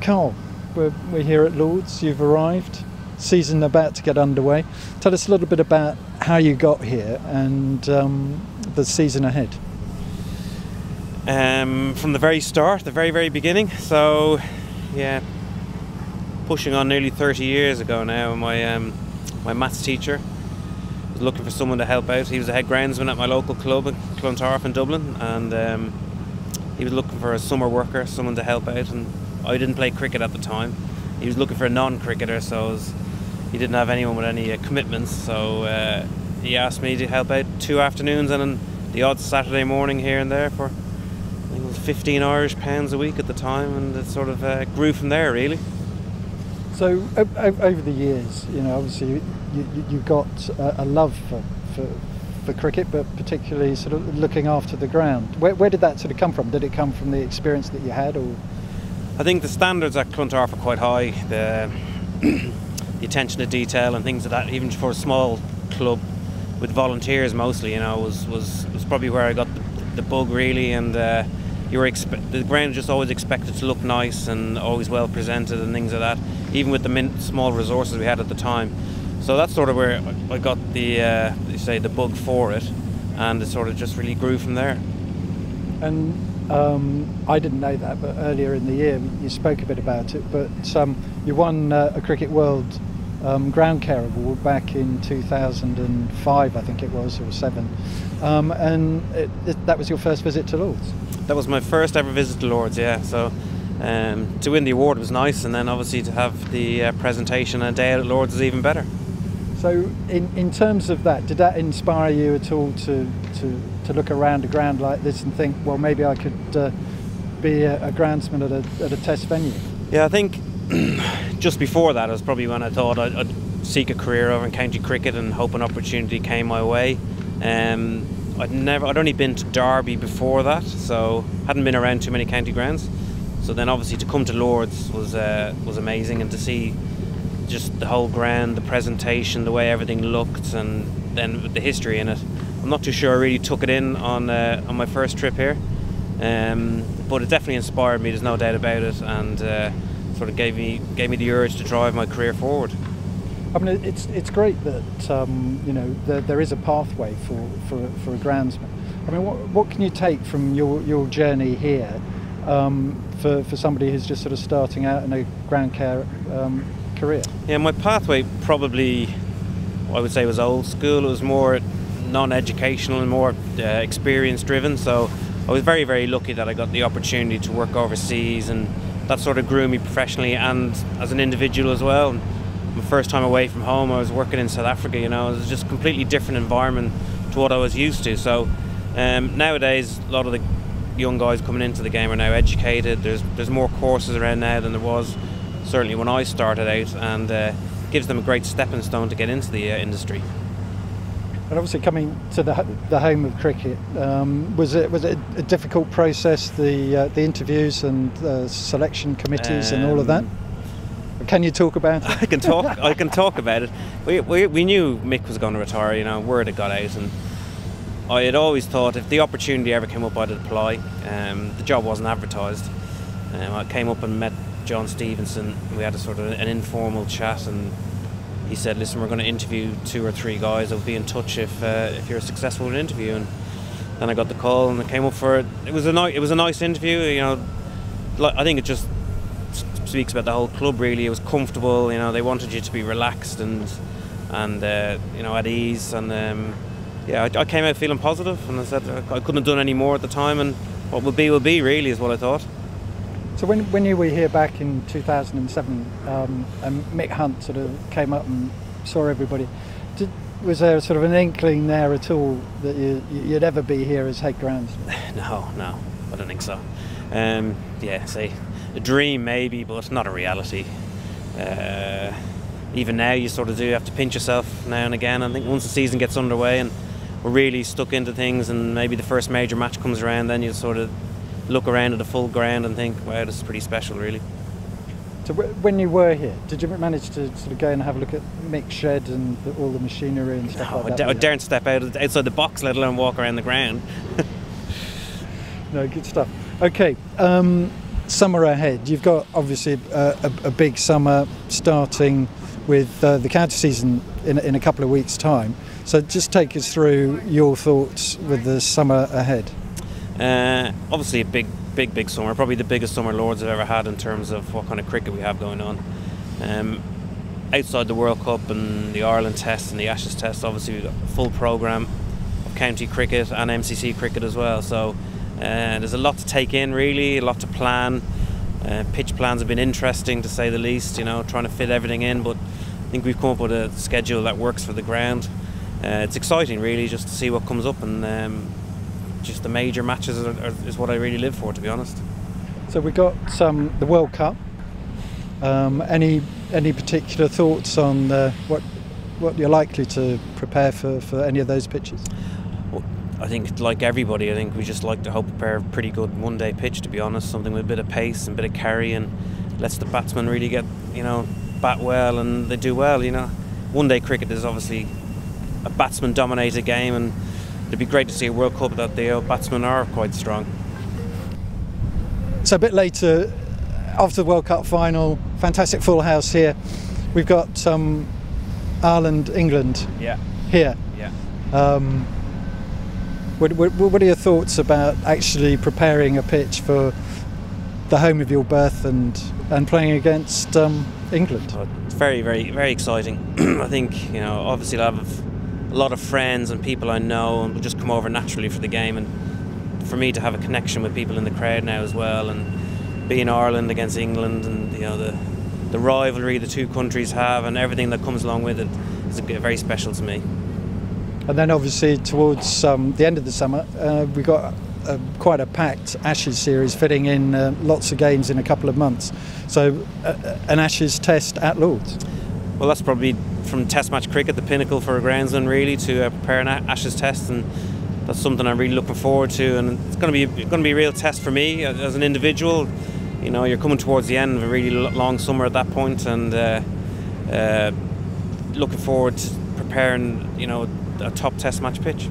Karl, we're here at Lord's. You've arrived. Season about to get underway. Tell us a little bit about how you got here and the season ahead. From the very start, the very beginning. So, yeah, pushing on nearly 30 years ago now. My maths teacher was looking for someone to help out. He was a head groundsman at my local club at Clontarf in Dublin, and he was looking for a summer worker, someone to help out. And I didn't play cricket at the time. He was looking for a non-cricketer, so he didn't have anyone with any commitments. So he asked me to help out 2 afternoons and then the odd Saturday morning here and there for, I think it was 15 Irish pounds a week at the time, and it sort of grew from there, really. So over the years, you know, obviously you got a love for cricket, but particularly sort of looking after the ground. Where did that sort of come from? Did it come from the experience that you had, or? I think the standards at Clontarf are quite high. The attention to detail and things like that, even for a small club with volunteers mostly, you know, was probably where I got the bug, really. And the ground just always expected to look nice and always well presented and things like that, even with the small resources we had at the time. So that's sort of where I got the bug for it, and it sort of just really grew from there. And I didn't know that, but earlier in the year you spoke a bit about it. But you won a Cricket World Ground Care Award back in 2005, I think it was, or 7, and that was your first visit to Lord's. That was my first ever visit to Lord's, yeah. So to win the award was nice, and then obviously to have the presentation and a day out at Lord's is even better. So in terms of that, did that inspire you at all to look around a ground like this and think, well, maybe I could be a groundsman at a test venue? Yeah, I think just before that was probably when I thought I'd seek a career over in county cricket and hope an opportunity came my way. I'd only been to Derby before that, so hadn't been around too many county grounds. So then obviously to come to Lord's was amazing, and to see just the whole ground, the presentation, the way everything looked, and then with the history in it. I'm not too sure I really took it in on my first trip here, but it definitely inspired me, there's no doubt about it, and sort of gave me the urge to drive my career forward. I mean, it's great that you know there is a pathway for a groundsman. I mean, what can you take from your journey here for somebody who's just sort of starting out in a ground care career? Yeah, my pathway probably, I would say, was old school. It was more non-educational and more experience driven. So I was very lucky that I got the opportunity to work overseas, and that sort of grew me professionally and as an individual as well. My first time away from home, I was working in South Africa. You know, it was just a completely different environment to what I was used to. So nowadays, a lot of the young guys coming into the game are now educated. There's more courses around now than there was certainly when I started out, and gives them a great stepping stone to get into the industry. And obviously, coming to the home of cricket, was it a difficult process? The interviews and selection committees and all of that. Can you talk about it? I can talk about it. We knew Mick was going to retire. You know, word had got out, and I had always thought if the opportunity ever came up, I'd apply. The job wasn't advertised. I came up and met John Stevenson. We had a sort of an informal chat, and he said, "Listen, we're going to interview 2 or 3 guys. I'll be in touch if you're successful in an interview." And then I got the call, and I came up for it. It was a nice interview. You know, I think it just speaks about the whole club. Really, it was comfortable. You know, they wanted you to be relaxed and you know, at ease. And yeah, I came out feeling positive, and I said I couldn't have done any more at the time, and what will be really is what I thought. So when you were here back in 2007, and Mick Hunt sort of came up and saw everybody, was there sort of an inkling there at all that you'd ever be here as head groundsman? No, I don't think so. Yeah, say a dream maybe, but not a reality. Even now, you sort of do have to pinch yourself now and again. I think once the season gets underway and we're really stuck into things, and maybe the first major match comes around, then you sort of look around at the full ground and think, wow, this is pretty special, really. So when you were here, did you manage to sort of go and have a look at Mick's shed and all the machinery and stuff like that? I daren't step outside the box, let alone walk around the ground. No, good stuff. Okay, summer ahead. You've got obviously a big summer starting with the county season in a couple of weeks' time. So just take us through your thoughts with the summer ahead. Obviously a big summer, probably the biggest summer Lords have ever had in terms of what kind of cricket we have going on. Outside the World Cup and the Ireland Test and the Ashes Test, obviously we've got a full programme of county cricket and MCC cricket as well. So there's a lot to take in, really, a lot to plan. Pitch plans have been interesting, to say the least, you know, trying to fit everything in, but I think we've come up with a schedule that works for the ground. It's exciting, really, just to see what comes up, and just the major matches is what I really live for, to be honest. So we've got the World Cup. Any particular thoughts on what you're likely to prepare for any of those pitches? Well, I think, like everybody, I think we just like to hope prepare a pretty good one-day pitch, to be honest, something with a bit of pace and a bit of carry, and lets the batsmen really get, bat well, and they do well. One-day cricket is obviously a batsman-dominated game, and it'd be great to see a World Cup that the batsmen are quite strong. So a bit later, after the World Cup final, fantastic full house here. We've got Ireland, England here. Yeah. What are your thoughts about actually preparing a pitch for the home of your birth and playing against England? Well, it's very, very, very exciting. I think, obviously I'll have a lot of friends and people I know, and will just come over naturally for the game, and for me to have a connection with people in the crowd now as well, and being Ireland against England, and the rivalry the two countries have and everything that comes along with it is very special to me. And then obviously towards the end of the summer, we've got quite a packed Ashes series, fitting in lots of games in a couple of months. So an Ashes Test at Lords. Well, that's probably, from Test match cricket, the pinnacle for a groundsman, really, to prepare an Ashes Test, and that's something I'm really looking forward to. And it's going to be a real test for me as an individual. You're coming towards the end of a really long summer at that point, and looking forward to preparing, a top Test match pitch.